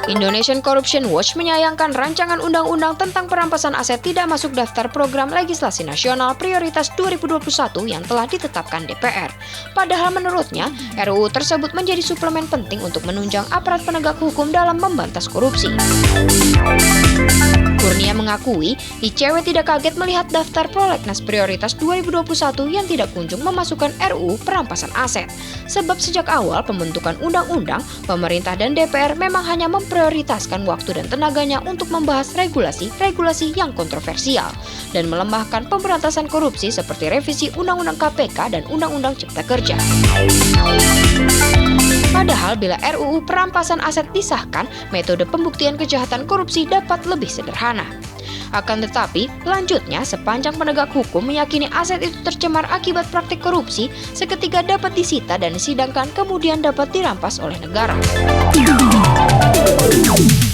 Indonesian Corruption Watch menyayangkan rancangan undang-undang tentang perampasan aset tidak masuk daftar program legislasi nasional prioritas 2021 yang telah ditetapkan DPR. Padahal menurutnya, RUU tersebut menjadi suplemen penting untuk menunjang aparat penegak hukum dalam memberantas korupsi. Kurnia mengakui, ICW tidak kaget melihat daftar prolegnas prioritas 2021 yang tidak kunjung memasukkan RUU perampasan aset. Sebab sejak awal pembentukan undang-undang, pemerintah dan DPR memang hanya memprioritaskan waktu dan tenaganya untuk membahas regulasi-regulasi yang kontroversial dan melemahkan pemberantasan korupsi seperti revisi Undang-Undang KPK dan Undang-Undang Cipta Kerja. Padahal bila RUU perampasan aset disahkan, metode pembuktian kejahatan korupsi dapat lebih sederhana. Akan tetapi, lanjutnya sepanjang penegak hukum meyakini aset itu tercemar akibat praktik korupsi, seketika dapat disita dan disidangkan kemudian dapat dirampas oleh negara.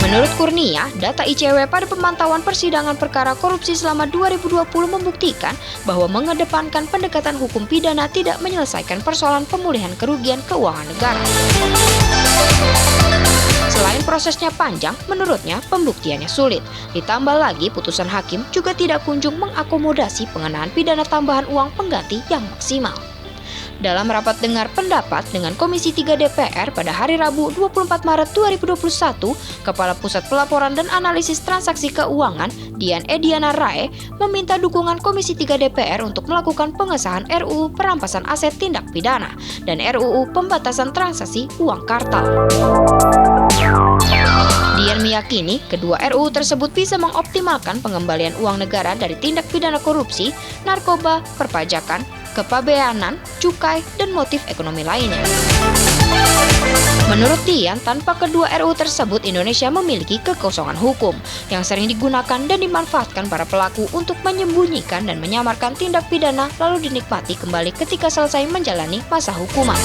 Menurut Kurnia, data ICW pada pemantauan persidangan perkara korupsi selama 2020 membuktikan bahwa mengedepankan pendekatan hukum pidana tidak menyelesaikan persoalan pemulihan kerugian keuangan negara. Selain prosesnya panjang, menurutnya pembuktiannya sulit. Ditambah lagi putusan hakim juga tidak kunjung mengakomodasi pengenaan pidana tambahan uang pengganti yang maksimal. Dalam rapat dengar pendapat dengan Komisi 3 DPR pada hari Rabu 24 Maret 2021, Kepala Pusat Pelaporan dan Analisis Transaksi Keuangan, Dian Ediana Rae, meminta dukungan Komisi 3 DPR untuk melakukan pengesahan RUU Perampasan Aset Tindak Pidana dan RUU Pembatasan Transaksi Uang Kartal. Dian meyakini kedua RUU tersebut bisa mengoptimalkan pengembalian uang negara dari tindak pidana korupsi, narkoba, perpajakan, kepabeanan, cukai, dan motif ekonomi lainnya. Menurut Dian, tanpa kedua RUU tersebut Indonesia memiliki kekosongan hukum yang sering digunakan dan dimanfaatkan para pelaku untuk menyembunyikan dan menyamarkan tindak pidana lalu dinikmati kembali ketika selesai menjalani masa hukuman.